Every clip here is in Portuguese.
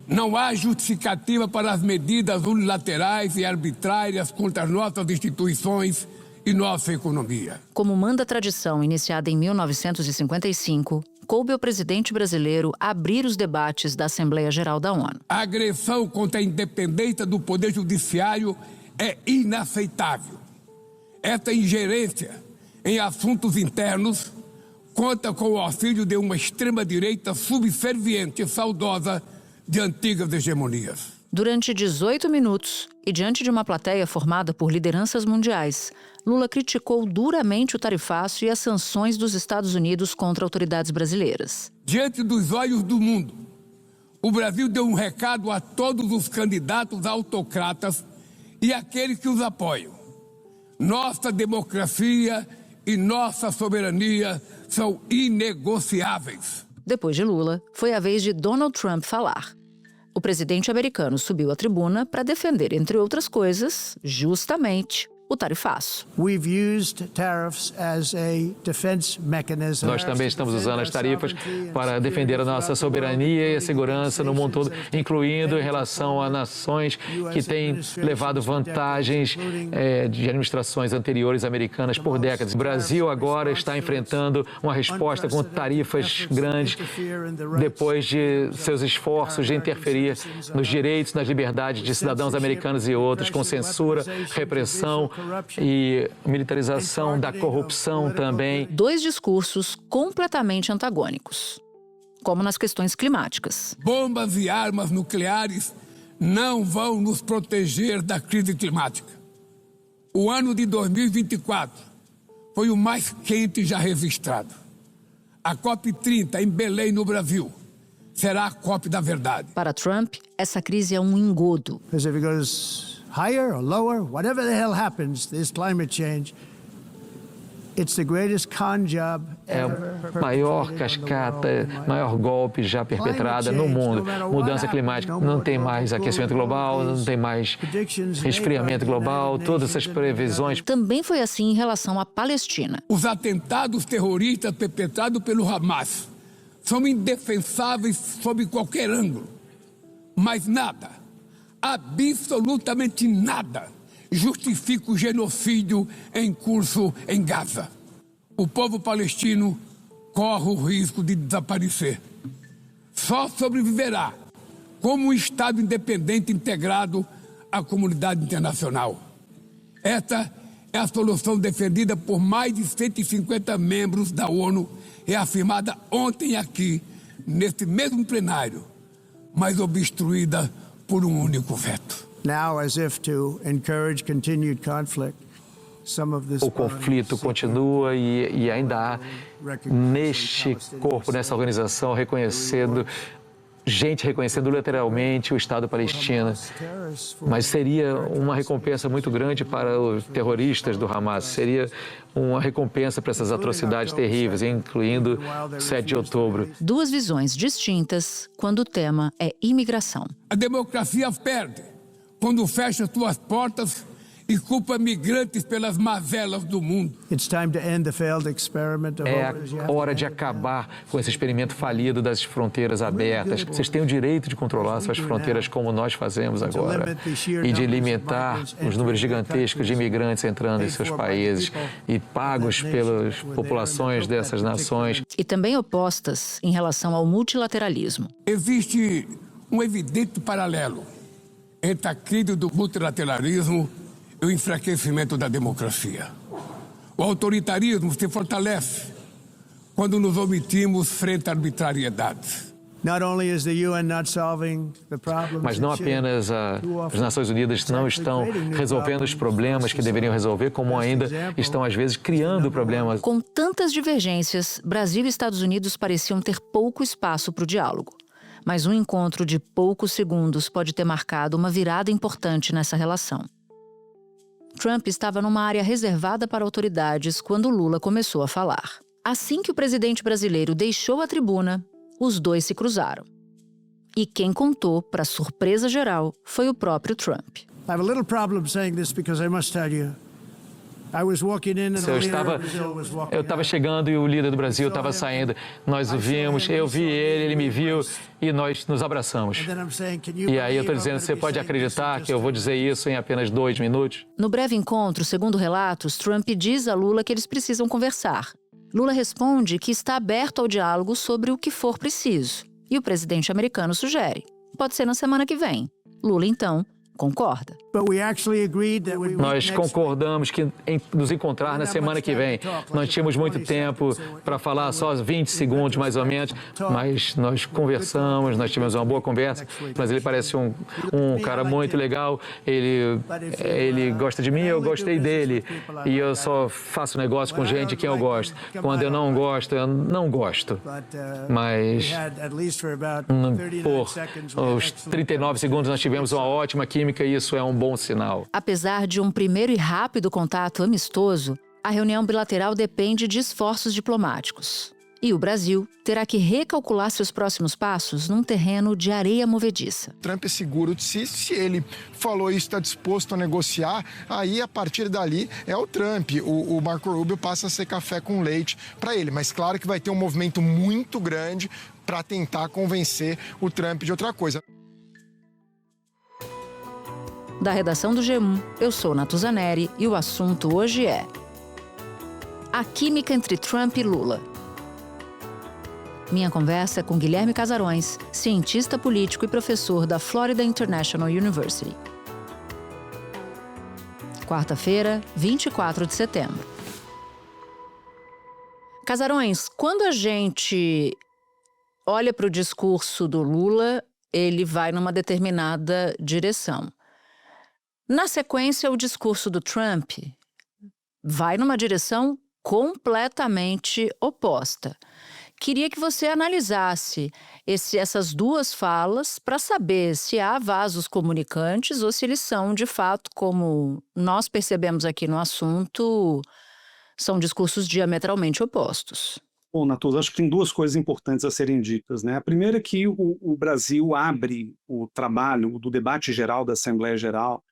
Não há justificativa para as medidas unilaterais e arbitrárias contra as nossas instituições e nossa economia. Como manda a tradição iniciada em 1955, coube ao presidente brasileiro abrir os debates da Assembleia Geral da ONU. A agressão contra a independência do Poder Judiciário é inaceitável. Essa ingerência em assuntos internos conta com o auxílio de uma extrema-direita subserviente e saudosa de antigas hegemonias. Durante 18 minutos, e diante de uma plateia formada por lideranças mundiais, Lula criticou duramente o tarifaço e as sanções dos Estados Unidos contra autoridades brasileiras. Diante dos olhos do mundo, o Brasil deu um recado a todos os candidatos autocratas e àqueles que os apoiam. Nossa democracia e nossa soberania são inegociáveis. Depois de Lula, foi a vez de Donald Trump falar. O presidente americano subiu à tribuna para defender, entre outras coisas, justamente o tarifaço. Nós também estamos usando as tarifas para defender a nossa soberania e a segurança no mundo todo, incluindo em relação a nações que têm levado vantagens de administrações anteriores americanas por décadas. O Brasil agora está enfrentando uma resposta com tarifas grandes depois de seus esforços de interferir nos direitos, nas liberdades de cidadãos americanos e outros, com censura, repressão e militarização da corrupção também. Dois discursos completamente antagônicos, como nas questões climáticas. Bombas e armas nucleares não vão nos proteger da crise climática. O ano de 2024 foi o mais quente já registrado. A COP30 em Belém, no Brasil, será a COP da verdade. Para Trump, essa crise é um engodo. Higher or lower, whatever the hell happens, this climate change, it's the greatest con job ever. É a maior cascata, maior golpe já perpetrada no mundo. Mudança climática, não tem mais aquecimento global, não tem mais resfriamento global, todas essas previsões. Também foi assim em relação à Palestina. Os atentados terroristas perpetrados pelo Hamas são indefensáveis sob qualquer ângulo, mas nada, absolutamente nada, justifica o genocídio em curso em Gaza. O povo palestino corre o risco de desaparecer. Só sobreviverá como um Estado independente integrado à comunidade internacional. Esta é a solução defendida por mais de 150 membros da ONU e afirmada ontem aqui, neste mesmo plenário, mas obstruída por um único veto. O conflito continua e ainda há neste corpo, nessa organização, gente reconhecendo literalmente o Estado palestino. Mas seria uma recompensa muito grande para os terroristas do Hamas, seria uma recompensa para essas atrocidades terríveis, incluindo o 7 de outubro. Duas visões distintas quando o tema é imigração. A democracia perde quando fecha suas portas e culpa migrantes pelas mazelas do mundo. É a hora de acabar com esse experimento falido das fronteiras abertas. Vocês têm o direito de controlar suas fronteiras como nós fazemos agora e de limitar os números gigantescos de imigrantes entrando em seus países e pagos pelas populações dessas nações. E também opostas em relação ao multilateralismo. Existe um evidente paralelo entre a crise do multilateralismo e o enfraquecimento da democracia. O autoritarismo se fortalece quando nos omitimos frente à arbitrariedade. Mas não apenas as Nações Unidas não estão resolvendo os problemas que deveriam resolver, como ainda estão, às vezes, criando problemas. Com tantas divergências, Brasil e Estados Unidos pareciam ter pouco espaço para o diálogo. Mas um encontro de poucos segundos pode ter marcado uma virada importante nessa relação. Trump estava numa área reservada para autoridades quando Lula começou a falar. Assim que o presidente brasileiro deixou a tribuna, os dois se cruzaram. E quem contou, para surpresa geral, foi o próprio Trump. I have a little problem saying this because I must tell you, Eu estava chegando e o líder do Brasil estava saindo. Nós o vimos, eu vi ele me viu e nós nos abraçamos. E aí eu estou dizendo, você pode acreditar que eu vou dizer isso em apenas 2 minutos? No breve encontro, segundo relatos, Trump diz a Lula que eles precisam conversar. Lula responde que está aberto ao diálogo sobre o que for preciso. E o presidente americano sugere. Pode ser na semana que vem. Lula, então, concorda. Nós concordamos em nos encontrar na semana que vem. Nós tínhamos muito tempo para falar, só 20 segundos mais ou menos, mas nós conversamos, nós tivemos uma boa conversa, mas ele parece um cara muito legal, ele gosta de mim, eu gostei dele, e eu só faço negócio com gente que eu gosto. Quando eu não gosto, eu não gosto. Mas por os 39 segundos nós tivemos uma ótima química e isso é um bom sinal. Apesar de um primeiro e rápido contato amistoso, a reunião bilateral depende de esforços diplomáticos. E o Brasil terá que recalcular seus próximos passos num terreno de areia movediça. Trump é seguro de si, se ele falou isso, está disposto a negociar, aí a partir dali é o Trump. O Marco Rubio passa a ser café com leite para ele, mas claro que vai ter um movimento muito grande para tentar convencer o Trump de outra coisa. Da redação do G1, eu sou Natuzaneri e o assunto hoje é a química entre Trump e Lula. Minha conversa é com Guilherme Casarões, cientista político e professor da Florida International University. Quarta-feira, 24 de setembro. Casarões, quando a gente olha para o discurso do Lula, ele vai numa determinada direção. Na sequência, o discurso do Trump vai numa direção completamente oposta. Queria que você analisasse essas duas falas para saber se há vasos comunicantes ou se eles são, de fato, como nós percebemos aqui no assunto, são discursos diametralmente opostos. Bom, Natuza, acho que tem 2 coisas importantes a serem ditas, né? A primeira é que o Brasil abre o trabalho do debate geral da Assembleia Geral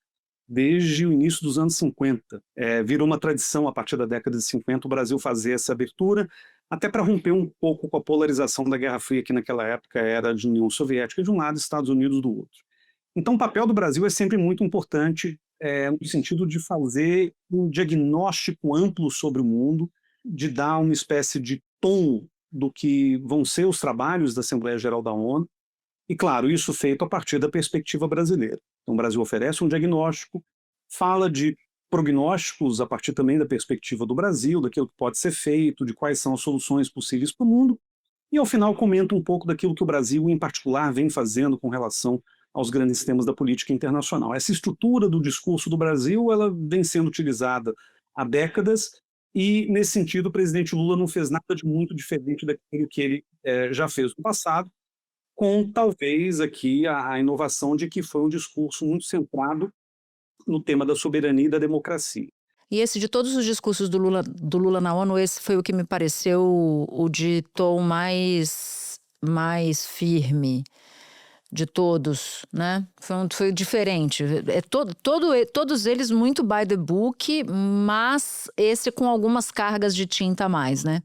desde o início dos anos 50. Virou uma tradição, a partir da década de 50, o Brasil fazer essa abertura, até para romper um pouco com a polarização da Guerra Fria, que naquela época era de União Soviética de um lado e Estados Unidos do outro. Então o papel do Brasil é sempre muito importante, no sentido de fazer um diagnóstico amplo sobre o mundo, de dar uma espécie de tom do que vão ser os trabalhos da Assembleia Geral da ONU, e claro, isso feito a partir da perspectiva brasileira. Então o Brasil oferece um diagnóstico, fala de prognósticos a partir também da perspectiva do Brasil, daquilo que pode ser feito, de quais são as soluções possíveis para o mundo, e ao final comenta um pouco daquilo que o Brasil, em particular, vem fazendo com relação aos grandes temas da política internacional. Essa estrutura do discurso do Brasil, ela vem sendo utilizada há décadas, e nesse sentido o presidente Lula não fez nada de muito diferente daquilo que ele já fez no passado, com talvez aqui a inovação de que foi um discurso muito centrado no tema da soberania e da democracia. E esse, de todos os discursos do Lula na ONU, esse foi o que me pareceu o de tom mais firme de todos, né? Foi diferente. Todos eles muito by the book, mas esse com algumas cargas de tinta a mais, né?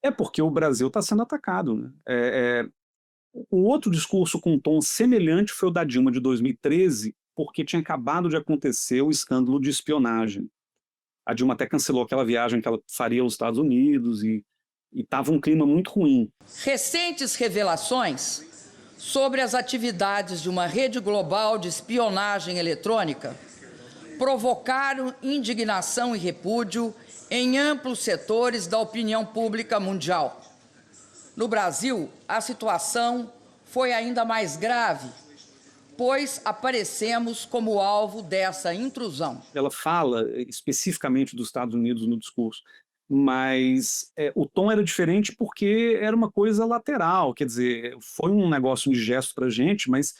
É porque o Brasil está sendo atacado, né? Um outro discurso com um tom semelhante foi o da Dilma de 2013, porque tinha acabado de acontecer o escândalo de espionagem. A Dilma até cancelou aquela viagem que ela faria aos Estados Unidos e estava um clima muito ruim. Recentes revelações sobre as atividades de uma rede global de espionagem eletrônica provocaram indignação e repúdio em amplos setores da opinião pública mundial. No Brasil, a situação foi ainda mais grave, pois aparecemos como alvo dessa intrusão. Ela fala especificamente dos Estados Unidos no discurso, mas o tom era diferente porque era uma coisa lateral, quer dizer, foi um negócio de gesto para a gente, mas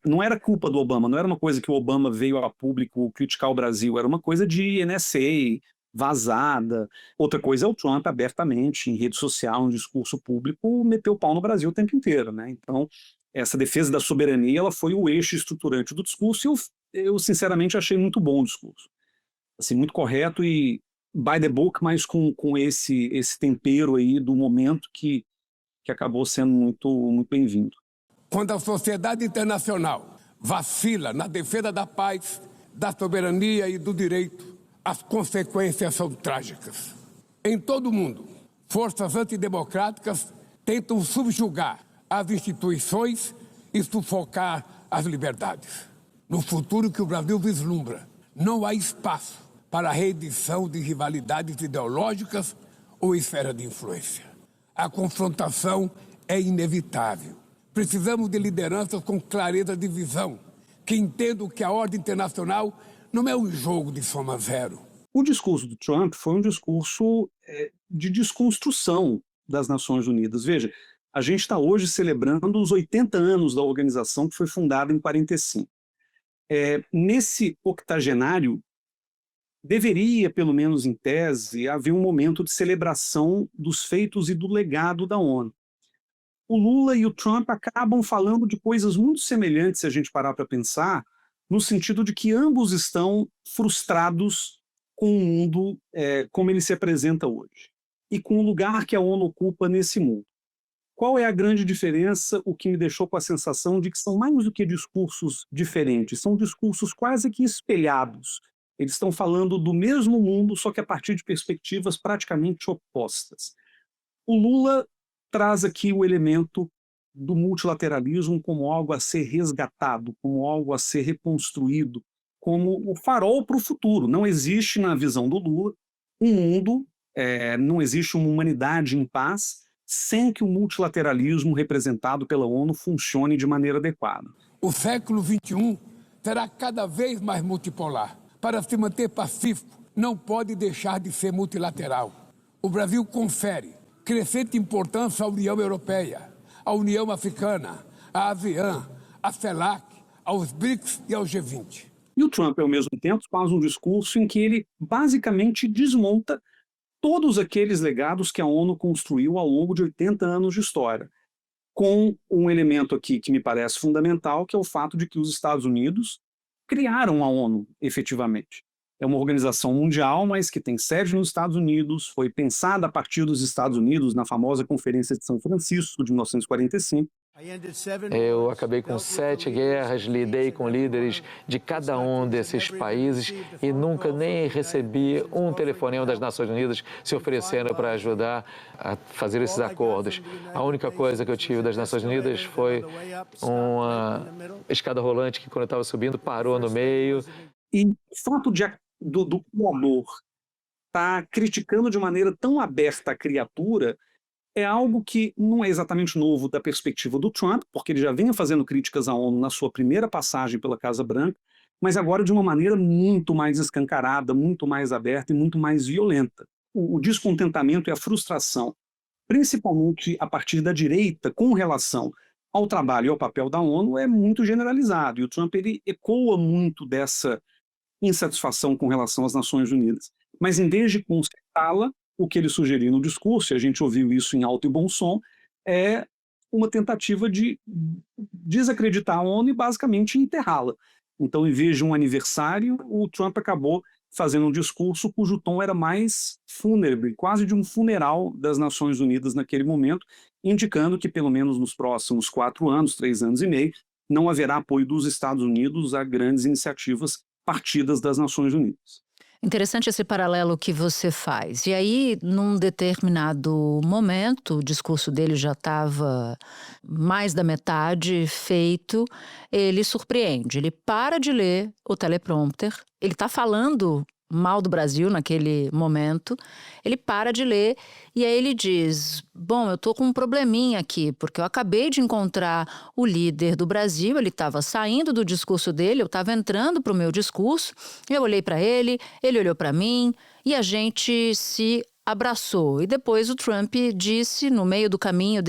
não era culpa do Obama, não era uma coisa que o Obama veio a público criticar o Brasil, era uma coisa de NSA, vazada. Outra coisa é o Trump abertamente, em rede social, no discurso público, meteu o pau no Brasil o tempo inteiro, né? Então, essa defesa da soberania, ela foi o eixo estruturante do discurso e eu sinceramente achei muito bom o discurso. assim, muito correto e by the book, mas com esse tempero aí do momento que acabou sendo muito bem-vindo. Quando a sociedade internacional vacila na defesa da paz, da soberania e do direito, as consequências são trágicas. Em todo o mundo, forças antidemocráticas tentam subjugar as instituições e sufocar as liberdades. No futuro que o Brasil vislumbra, não há espaço para a reedição de rivalidades ideológicas ou esfera de influência. A confrontação é inevitável. Precisamos de lideranças com clareza de visão, que entendam que a ordem internacional não é um jogo de soma zero. O discurso do Trump foi um discurso de desconstrução das Nações Unidas. Veja, a gente está hoje celebrando os 80 anos da organização que foi fundada em 1945. Nesse octogenário, deveria, pelo menos em tese, haver um momento de celebração dos feitos e do legado da ONU. O Lula e o Trump acabam falando de coisas muito semelhantes, se a gente parar para pensar, no sentido de que ambos estão frustrados com o mundo como ele se apresenta hoje e com o lugar que a ONU ocupa nesse mundo. Qual é a grande diferença? O que me deixou com a sensação de que são mais do que discursos diferentes, são discursos quase que espelhados. Eles estão falando do mesmo mundo, só que a partir de perspectivas praticamente opostas. O Lula traz aqui o elemento do multilateralismo como algo a ser resgatado, como algo a ser reconstruído, como o farol para o futuro. Não existe, na visão do Lula, um mundo, não existe uma humanidade em paz sem que o multilateralismo representado pela ONU funcione de maneira adequada. O século XXI será cada vez mais multipolar. Para se manter pacífico, não pode deixar de ser multilateral. O Brasil confere crescente importância à União Europeia, à União Africana, à ASEAN, à CELAC, aos BRICS e ao G20. E o Trump, ao mesmo tempo, faz um discurso em que ele basicamente desmonta todos aqueles legados que a ONU construiu ao longo de 80 anos de história, com um elemento aqui que me parece fundamental, que é o fato de que os Estados Unidos criaram a ONU, efetivamente. É uma organização mundial, mas que tem sede nos Estados Unidos, foi pensada a partir dos Estados Unidos na famosa Conferência de São Francisco, de 1945. Eu acabei com 7 guerras, lidei com líderes de cada um desses países e nunca nem recebi um telefonema das Nações Unidas se oferecendo para ajudar a fazer esses acordos. A única coisa que eu tive das Nações Unidas foi uma escada rolante que, quando eu estava subindo, parou no meio. E o fato do criador estar criticando de maneira tão aberta a criatura é algo que não é exatamente novo da perspectiva do Trump, porque ele já vinha fazendo críticas à ONU na sua primeira passagem pela Casa Branca, mas agora de uma maneira muito mais escancarada, muito mais aberta e muito mais violenta. O descontentamento e a frustração, principalmente a partir da direita, com relação ao trabalho e ao papel da ONU, é muito generalizado. E o Trump ele ecoa muito dessa insatisfação com relação às Nações Unidas. Mas em vez de consertá-la, o que ele sugeriu no discurso, e a gente ouviu isso em alto e bom som, é uma tentativa de desacreditar a ONU e basicamente enterrá-la. Então, em vez de um aniversário, o Trump acabou fazendo um discurso cujo tom era mais fúnebre, quase de um funeral das Nações Unidas naquele momento, indicando que pelo menos nos próximos 4 anos, 3 anos e meio, não haverá apoio dos Estados Unidos a grandes iniciativas partidas das Nações Unidas. Interessante esse paralelo que você faz. E aí, num determinado momento, o discurso dele já estava mais da metade feito, ele surpreende. Ele para de ler o teleprompter, ele está falando mal do Brasil naquele momento, ele para de ler e aí ele diz: bom, eu estou com um probleminha aqui, porque eu acabei de encontrar o líder do Brasil, ele estava saindo do discurso dele, eu estava entrando para o meu discurso, eu olhei para ele olhou para mim e a gente se abraçou. E depois o Trump disse, no meio do caminho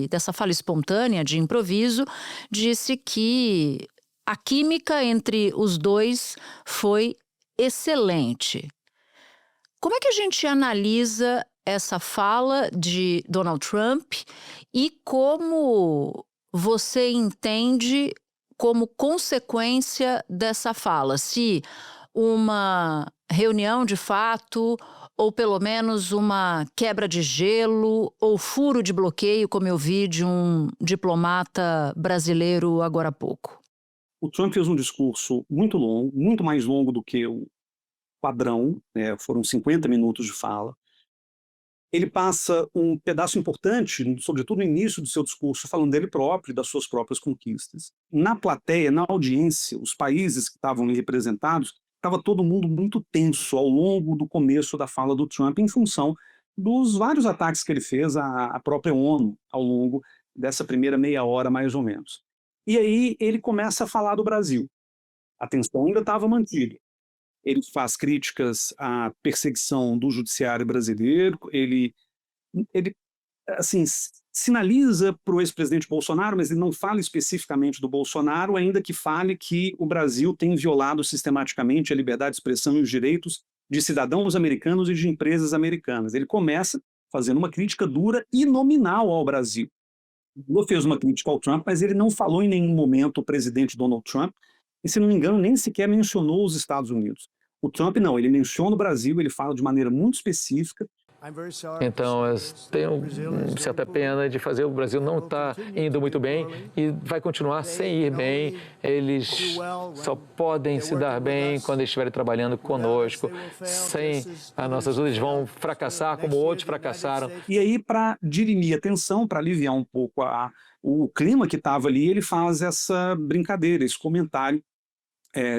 dessa fala espontânea, de improviso, disse que a química entre os dois foi excelente. Como é que a gente analisa essa fala de Donald Trump e como você entende como consequência dessa fala? Se uma reunião de fato, ou pelo menos uma quebra de gelo, ou furo de bloqueio, como eu vi de um diplomata brasileiro agora há pouco? O Trump fez um discurso muito longo, muito mais longo do que o padrão, né? Foram 50 minutos de fala. Ele passa um pedaço importante, sobretudo no início do seu discurso, falando dele próprio e das suas próprias conquistas. Na plateia, na audiência, os países que estavam ali representados, estava todo mundo muito tenso ao longo do começo da fala do Trump, em função dos vários ataques que ele fez à própria ONU ao longo dessa primeira meia hora, mais ou menos. E aí ele começa a falar do Brasil. A tensão ainda estava mantida. Ele faz críticas à perseguição do judiciário brasileiro, ele assim, sinaliza para o ex-presidente Bolsonaro, mas ele não fala especificamente do Bolsonaro, ainda que fale que o Brasil tem violado sistematicamente a liberdade de expressão e os direitos de cidadãos americanos e de empresas americanas. Ele começa fazendo uma crítica dura e nominal ao Brasil. Lula fez uma crítica ao Trump, mas ele não falou em nenhum momento o presidente Donald Trump, e, se não me engano, nem sequer mencionou os Estados Unidos. O Trump não, ele menciona o Brasil, ele fala de maneira muito específica. Então, eu tenho certa pena de fazer. O Brasil não está indo muito bem e vai continuar sem ir bem. Eles só podem se dar bem quando estiverem trabalhando conosco. Sem as nossas ajudas, eles vão fracassar como outros fracassaram. E aí, para dirimir a tensão, para aliviar um pouco o clima que estava ali, ele faz essa brincadeira, esse comentário,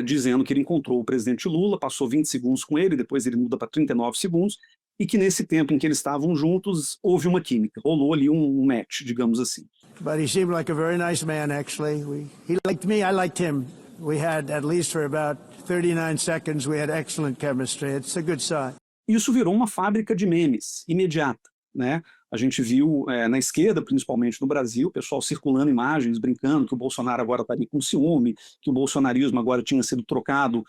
dizendo que ele encontrou o presidente Lula, passou 20 segundos com ele, depois ele muda para 39 segundos, e que nesse tempo em que eles estavam juntos, houve uma química, rolou ali um match, digamos assim. But he seemed like a very nice man, actually. He liked me, I liked him. We had, at least for about 39 seconds, we had excellent chemistry. It's a good sign. Isso virou uma fábrica de memes, imediata, né? A gente viu na esquerda, principalmente no Brasil, o pessoal circulando imagens, brincando que o Bolsonaro agora está ali com ciúme, que o bolsonarismo agora tinha sido trocado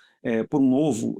por um novo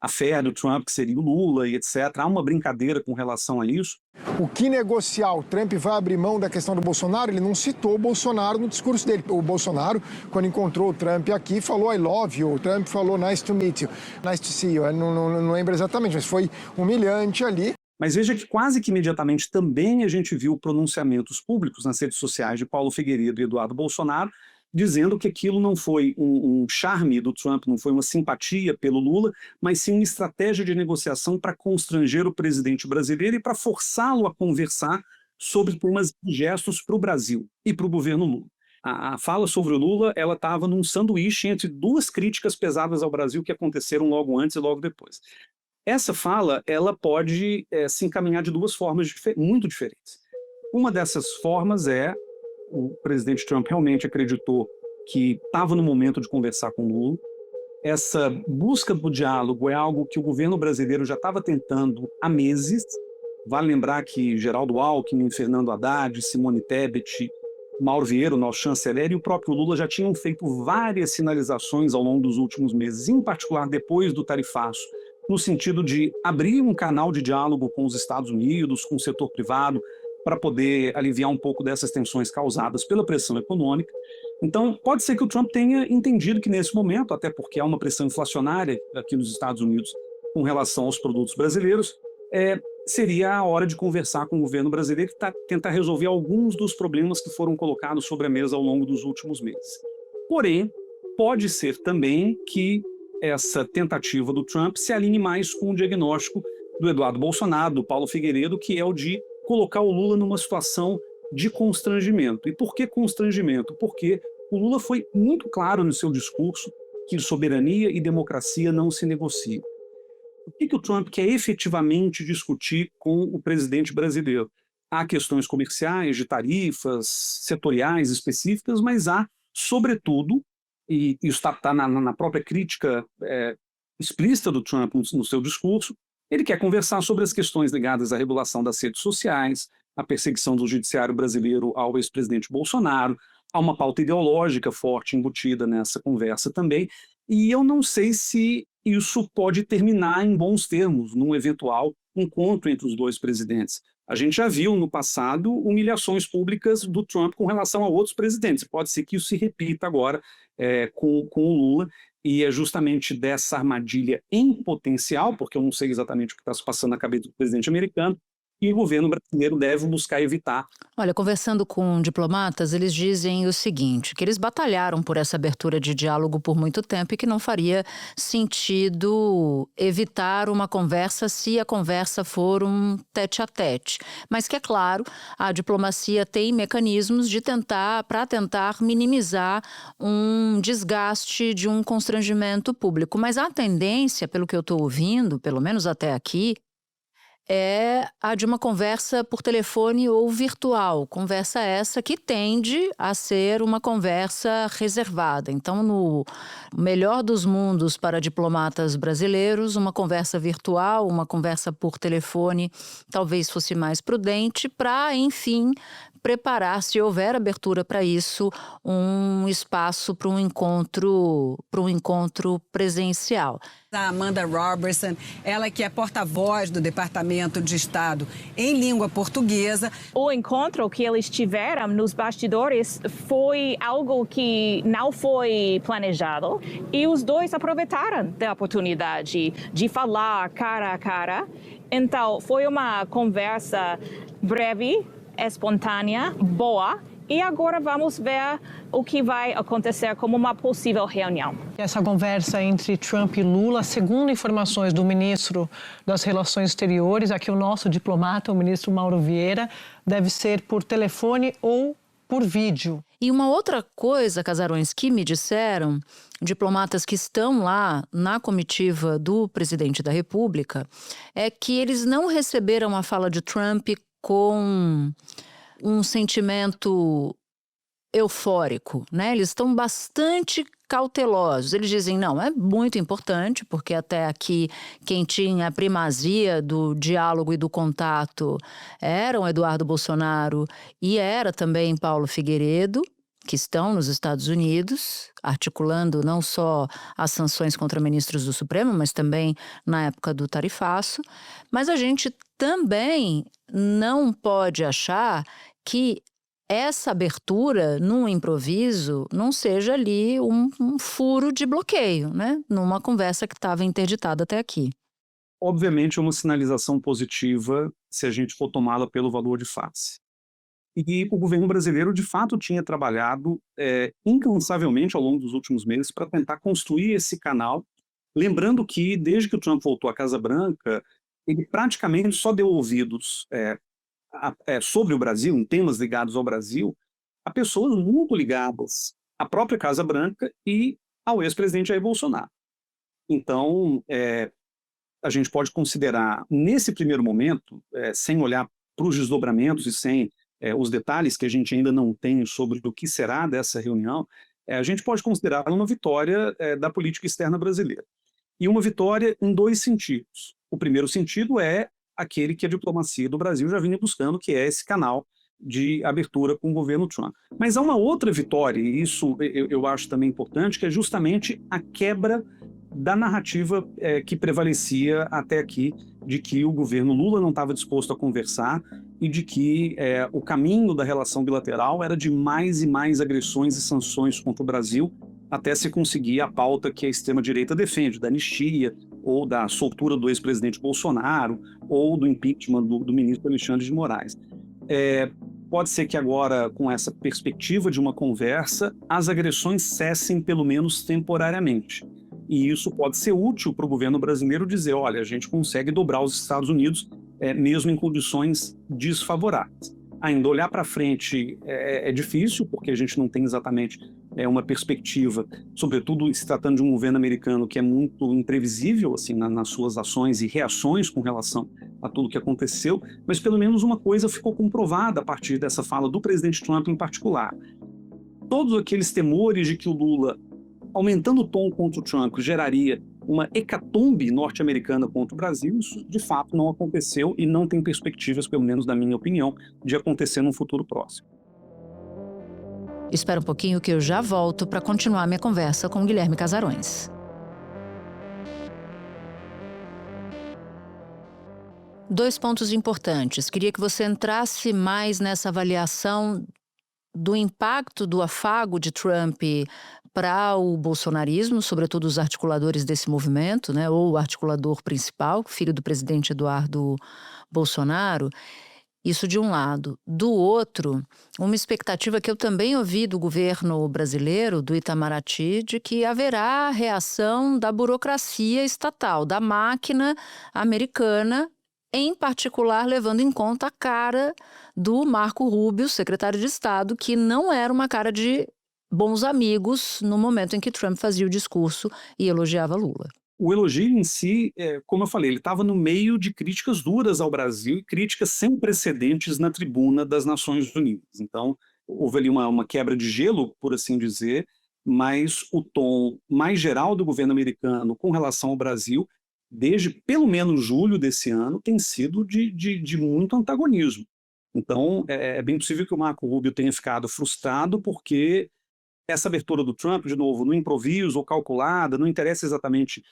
affair do Trump, que seria o Lula e etc. Há uma brincadeira com relação a isso. O que negociar? O Trump vai abrir mão da questão do Bolsonaro? Ele não citou o Bolsonaro no discurso dele. O Bolsonaro, quando encontrou o Trump aqui, falou I love you. O Trump falou nice to meet you. Nice to see you. Eu não lembro exatamente, mas foi humilhante ali. Mas veja que quase que imediatamente também a gente viu pronunciamentos públicos nas redes sociais de Paulo Figueiredo e Eduardo Bolsonaro, dizendo que aquilo não foi um charme do Trump, não foi uma simpatia pelo Lula, mas sim uma estratégia de negociação para constranger o presidente brasileiro e para forçá-lo a conversar sobre problemas e gestos para o Brasil e para o governo Lula. A fala sobre o Lula, ela estava num sanduíche entre duas críticas pesadas ao Brasil que aconteceram logo antes e logo depois. Essa fala, ela pode se encaminhar de duas formas muito diferentes. Uma dessas formas o presidente Trump realmente acreditou que estava no momento de conversar com Lula. Essa busca do diálogo é algo que o governo brasileiro já estava tentando há meses. Vale lembrar que Geraldo Alckmin, Fernando Haddad, Simone Tebet, Mauro Vieira, o nosso chanceler, e o próprio Lula já tinham feito várias sinalizações ao longo dos últimos meses, em particular depois do tarifaço, no sentido de abrir um canal de diálogo com os Estados Unidos, com o setor privado, para poder aliviar um pouco dessas tensões causadas pela pressão econômica. Então, pode ser que o Trump tenha entendido que nesse momento, até porque há uma pressão inflacionária aqui nos Estados Unidos com relação aos produtos brasileiros, seria a hora de conversar com o governo brasileiro e tentar resolver alguns dos problemas que foram colocados sobre a mesa ao longo dos últimos meses. Porém, pode ser também que essa tentativa do Trump se alinhe mais com o diagnóstico do Eduardo Bolsonaro, do Paulo Figueiredo, que é o de colocar o Lula numa situação de constrangimento. E por que constrangimento? Porque o Lula foi muito claro no seu discurso que soberania e democracia não se negociam. O que o Trump quer efetivamente discutir com o presidente brasileiro? Há questões comerciais, de tarifas, setoriais específicas, mas há, sobretudo, e isso está na própria crítica explícita do Trump no seu discurso, ele quer conversar sobre as questões ligadas à regulação das redes sociais, à perseguição do judiciário brasileiro ao ex-presidente Bolsonaro, há uma pauta ideológica forte embutida nessa conversa também, e eu não sei se isso pode terminar em bons termos, num eventual encontro entre os dois presidentes. A gente já viu no passado humilhações públicas do Trump com relação a outros presidentes. Pode ser que isso se repita agora com o Lula. e é justamente dessa armadilha em potencial, porque eu não sei exatamente o que está se passando na cabeça do presidente americano, e o governo brasileiro deve buscar evitar. Olha, conversando com diplomatas, eles dizem o seguinte, que eles batalharam por essa abertura de diálogo por muito tempo e que não faria sentido evitar uma conversa se a conversa for um tete-a-tete. Mas que, é claro, a diplomacia tem mecanismos para tentar minimizar um desgaste de um constrangimento público. Mas a tendência, pelo que eu estou ouvindo, pelo menos até aqui, é a de uma conversa por telefone ou virtual. Conversa essa que tende a ser uma conversa reservada. Então, no melhor dos mundos para diplomatas brasileiros, uma conversa virtual, uma conversa por telefone, talvez fosse mais prudente para, enfim, preparar, se houver abertura para isso, um espaço para um encontro presencial. A Amanda Robertson, ela que é porta-voz do Departamento de Estado em língua portuguesa. O encontro que eles tiveram nos bastidores foi algo que não foi planejado e os dois aproveitaram da oportunidade de falar cara a cara. Então, foi uma conversa breve, espontânea, boa. E agora vamos ver o que vai acontecer como uma possível reunião. Essa conversa entre Trump e Lula, segundo informações do ministro das Relações Exteriores, aqui o nosso diplomata, o ministro Mauro Vieira, deve ser por telefone ou por vídeo. E uma outra coisa, Casarões, que me disseram, diplomatas que estão lá na comitiva do presidente da República, é que eles não receberam a fala de Trump com um sentimento eufórico, né? Eles estão bastante cautelosos. Eles dizem, não, é muito importante, porque até aqui quem tinha a primazia do diálogo e do contato eram Eduardo Bolsonaro e era também Paulo Figueiredo, que estão nos Estados Unidos, articulando não só as sanções contra ministros do Supremo, mas também na época do tarifaço. Mas a gente também não pode achar que essa abertura num improviso não seja ali um furo de bloqueio, né? Numa conversa que estava interditada até aqui. Obviamente é uma sinalização positiva se a gente for tomá-la pelo valor de face. E o governo brasileiro, de fato, tinha trabalhado incansavelmente ao longo dos últimos meses para tentar construir esse canal, lembrando que, desde que o Trump voltou à Casa Branca, ele praticamente só deu ouvidos sobre o Brasil, em temas ligados ao Brasil, a pessoas muito ligadas à própria Casa Branca e ao ex-presidente Jair Bolsonaro. Então, a gente pode considerar, nesse primeiro momento, sem olhar para os desdobramentos e sem os detalhes que a gente ainda não tem sobre o que será dessa reunião, a gente pode considerar uma vitória da política externa brasileira. E uma vitória em dois sentidos. O primeiro sentido é aquele que a diplomacia do Brasil já vinha buscando, que é esse canal de abertura com o governo Trump. Mas há uma outra vitória, e isso eu acho também importante, que é justamente a quebra da narrativa que prevalecia até aqui, de que o governo Lula não estava disposto a conversar e de que o caminho da relação bilateral era de mais e mais agressões e sanções contra o Brasil, até se conseguir a pauta que a extrema-direita defende, da anistia, ou da soltura do ex-presidente Bolsonaro, ou do impeachment do ministro Alexandre de Moraes. Pode ser que agora, com essa perspectiva de uma conversa, as agressões cessem pelo menos temporariamente. E isso pode ser útil para o governo brasileiro dizer, olha, a gente consegue dobrar os Estados Unidos mesmo em condições desfavoráveis. Ainda olhar para frente é difícil, porque a gente não tem exatamente uma perspectiva, sobretudo se tratando de um governo americano que é muito imprevisível assim, nas suas ações e reações com relação a tudo que aconteceu, mas pelo menos uma coisa ficou comprovada a partir dessa fala do presidente Trump em particular. Todos aqueles temores de que o Lula, aumentando o tom contra o Trump, geraria uma hecatombe norte-americana contra o Brasil, isso de fato não aconteceu e não tem perspectivas, pelo menos na minha opinião, de acontecer num futuro próximo. Espera um pouquinho que eu já volto para continuar minha conversa com o Guilherme Casarões. Dois pontos importantes. Queria que você entrasse mais nessa avaliação do impacto do afago de Trump para o bolsonarismo, sobretudo os articuladores desse movimento, né, ou o articulador principal, filho do presidente Eduardo Bolsonaro. Isso de um lado. Do outro, uma expectativa que eu também ouvi do governo brasileiro, do Itamaraty, de que haverá reação da burocracia estatal, da máquina americana, em particular levando em conta a cara do Marco Rubio, secretário de Estado, que não era uma cara de bons amigos no momento em que Trump fazia o discurso e elogiava Lula. O elogio em si, como eu falei, ele estava no meio de críticas duras ao Brasil e críticas sem precedentes na tribuna das Nações Unidas. Então, houve ali uma quebra de gelo, por assim dizer, mas o tom mais geral do governo americano com relação ao Brasil, desde pelo menos julho desse ano, tem sido de muito antagonismo. Então, é bem possível que o Marco Rubio tenha ficado frustrado porque essa abertura do Trump, de novo, no improviso ou calculada, não interessa exatamente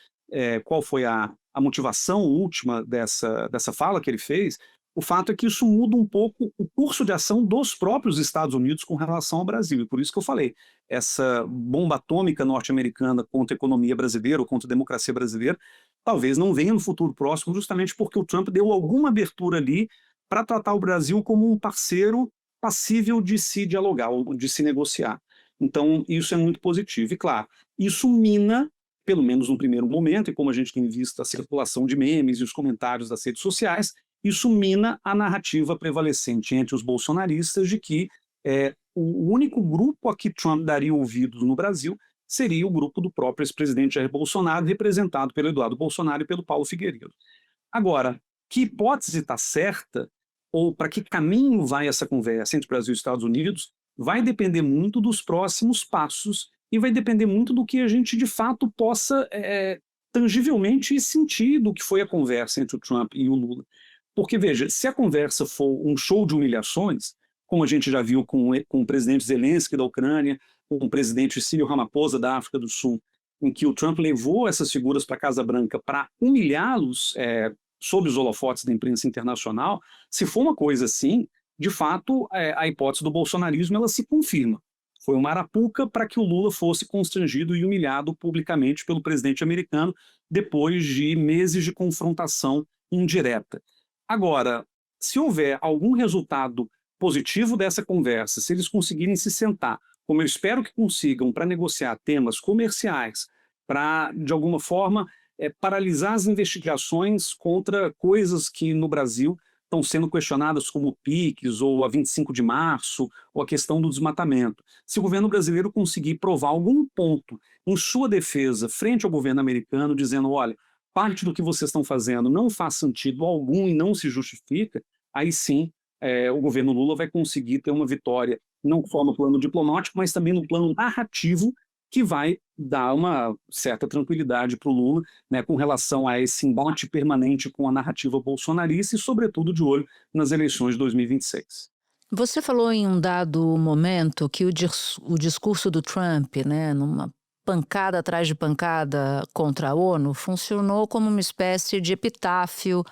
qual foi a motivação última dessa fala que ele fez, o fato é que isso muda um pouco o curso de ação dos próprios Estados Unidos com relação ao Brasil. E por isso que eu falei, essa bomba atômica norte-americana contra a economia brasileira ou contra a democracia brasileira, talvez não venha no futuro próximo, justamente porque o Trump deu alguma abertura ali para tratar o Brasil como um parceiro passível de se dialogar, ou de se negociar. Então, isso é muito positivo. E, claro, isso mina, pelo menos no primeiro momento, e como a gente tem visto a circulação de memes e os comentários das redes sociais, isso mina a narrativa prevalecente entre os bolsonaristas de que o único grupo a que Trump daria ouvidos no Brasil seria o grupo do próprio ex-presidente Jair Bolsonaro, representado pelo Eduardo Bolsonaro e pelo Paulo Figueiredo. Agora, que hipótese está certa, ou para que caminho vai essa conversa entre Brasil e Estados Unidos, vai depender muito dos próximos passos e vai depender muito do que a gente, de fato, possa tangivelmente sentir do que foi a conversa entre o Trump e o Lula. Porque, veja, se a conversa for um show de humilhações, como a gente já viu com o presidente Zelensky da Ucrânia, com o presidente Cyril Ramaphosa da África do Sul, em que o Trump levou essas figuras para a Casa Branca para humilhá-los sob os holofotes da imprensa internacional, se for uma coisa assim, de fato, a hipótese do bolsonarismo ela se confirma. Foi uma arapuca para que o Lula fosse constrangido e humilhado publicamente pelo presidente americano depois de meses de confrontação indireta. Agora, se houver algum resultado positivo dessa conversa, se eles conseguirem se sentar, como eu espero que consigam, para negociar temas comerciais, para, de alguma forma, paralisar as investigações contra coisas que no Brasil estão sendo questionadas como o PIX, ou a 25 de março, ou a questão do desmatamento. Se o governo brasileiro conseguir provar algum ponto em sua defesa frente ao governo americano, dizendo, olha, parte do que vocês estão fazendo não faz sentido algum e não se justifica, aí sim o governo Lula vai conseguir ter uma vitória, não só no plano diplomático, mas também no plano narrativo, que vai dar uma certa tranquilidade para o Lula, né, com relação a esse embate permanente com a narrativa bolsonarista e, sobretudo, de olho nas eleições de 2026. Você falou em um dado momento que o discurso do Trump, né, numa pancada atrás de pancada contra a ONU, funcionou como uma espécie de epitáfio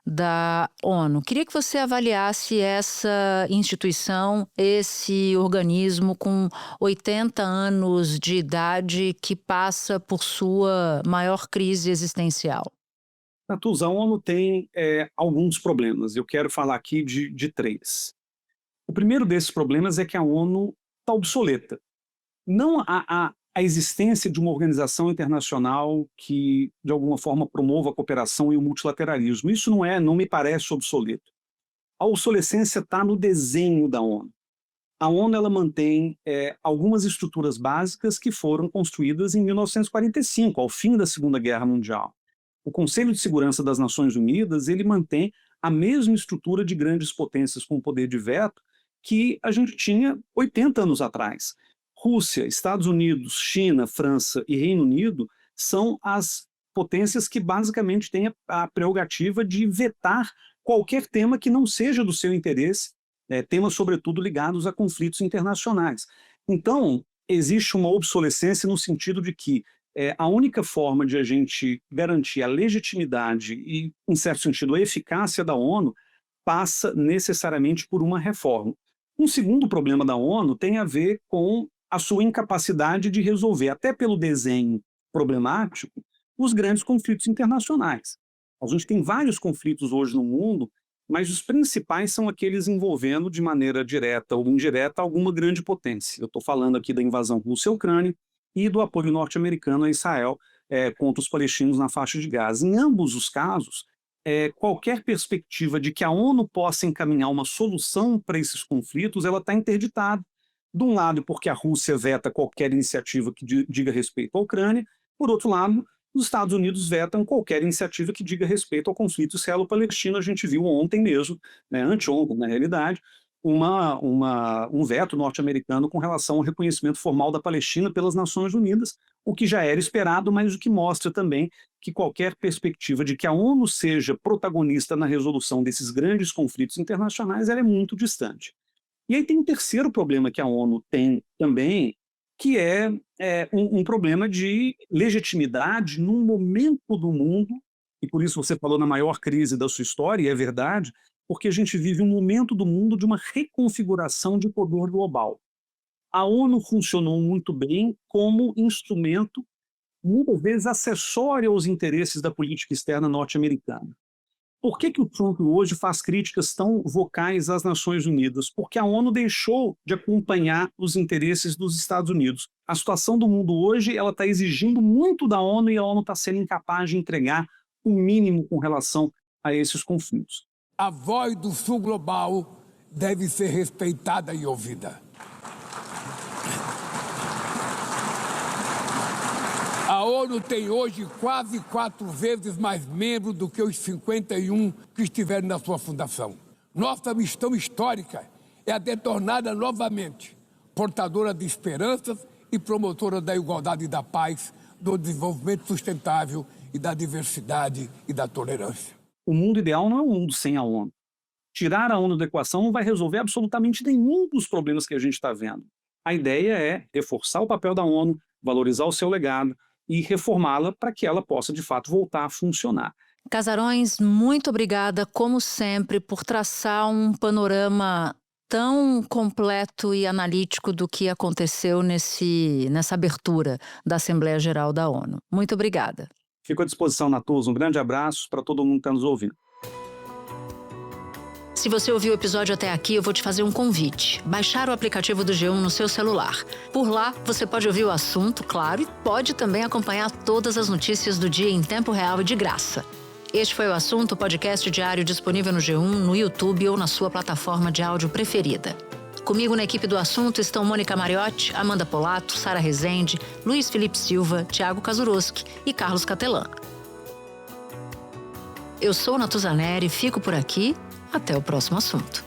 da ONU. Queria que você avaliasse essa instituição, esse organismo com 80 anos de idade que passa por sua maior crise existencial. Natuza, a ONU tem alguns problemas. Eu quero falar aqui de 3. O primeiro desses problemas é que a ONU está obsoleta. Não a existência de uma organização internacional que, de alguma forma, promova a cooperação e o multilateralismo. Isso não me parece obsoleto. A obsolescência está no desenho da ONU. A ONU ela mantém algumas estruturas básicas que foram construídas em 1945, ao fim da Segunda Guerra Mundial. O Conselho de Segurança das Nações Unidas ele mantém a mesma estrutura de grandes potências com poder de veto que a gente tinha 80 anos atrás. Rússia, Estados Unidos, China, França e Reino Unido são as potências que basicamente têm a prerrogativa de vetar qualquer tema que não seja do seu interesse, temas sobretudo ligados a conflitos internacionais. Então, existe uma obsolescência no sentido de que a única forma de a gente garantir a legitimidade e, em certo sentido, a eficácia da ONU passa necessariamente por uma reforma. Um segundo problema da ONU tem a ver com a sua incapacidade de resolver, até pelo desenho problemático, os grandes conflitos internacionais. A gente tem vários conflitos hoje no mundo, mas os principais são aqueles envolvendo de maneira direta ou indireta alguma grande potência. Eu estou falando aqui da invasão russa à Ucrânia e do apoio norte-americano a Israel contra os palestinos na faixa de Gaza. Em ambos os casos, qualquer perspectiva de que a ONU possa encaminhar uma solução para esses conflitos, ela está interditada. De um lado, porque a Rússia veta qualquer iniciativa que diga respeito à Ucrânia, por outro lado, os Estados Unidos vetam qualquer iniciativa que diga respeito ao conflito israelo-palestino. A gente viu ontem mesmo, anteontem, na realidade, um veto norte-americano com relação ao reconhecimento formal da Palestina pelas Nações Unidas, o que já era esperado, mas o que mostra também que qualquer perspectiva de que a ONU seja protagonista na resolução desses grandes conflitos internacionais, ela é muito distante. E aí tem um terceiro problema que a ONU tem também, que é um problema de legitimidade num momento do mundo, e por isso você falou na maior crise da sua história, e é verdade, porque a gente vive um momento do mundo de uma reconfiguração de poder global. A ONU funcionou muito bem como instrumento, muitas vezes acessório aos interesses da política externa norte-americana. Por que o Trump hoje faz críticas tão vocais às Nações Unidas? Porque a ONU deixou de acompanhar os interesses dos Estados Unidos. A situação do mundo hoje está exigindo muito da ONU e a ONU está sendo incapaz de entregar o mínimo com relação a esses conflitos. A voz do Sul global deve ser respeitada e ouvida. A ONU tem hoje quase 4 vezes mais membros do que os 51 que estiveram na sua fundação. Nossa missão histórica é a de torná-la novamente portadora de esperanças e promotora da igualdade e da paz, do desenvolvimento sustentável e da diversidade e da tolerância. O mundo ideal não é um mundo sem a ONU. Tirar a ONU da equação não vai resolver absolutamente nenhum dos problemas que a gente está vendo. A ideia é reforçar o papel da ONU, valorizar o seu legado e reformá-la para que ela possa, de fato, voltar a funcionar. Casarões, muito obrigada, como sempre, por traçar um panorama tão completo e analítico do que aconteceu nessa abertura da Assembleia Geral da ONU. Muito obrigada. Fico à disposição, Natuz. Um grande abraço para todo mundo que está nos ouvindo. Se você ouviu o episódio até aqui, eu vou te fazer um convite. Baixar o aplicativo do G1 no seu celular. Por lá, você pode ouvir o assunto, claro, e pode também acompanhar todas as notícias do dia em tempo real e de graça. Este foi o Assunto, podcast diário disponível no G1, no YouTube ou na sua plataforma de áudio preferida. Comigo na equipe do Assunto estão Mônica Mariotti, Amanda Polato, Sara Rezende, Luiz Felipe Silva, Thiago Kazuroski e Carlos Catelan. Eu sou Natuzaneri, fico por aqui. Até o próximo assunto.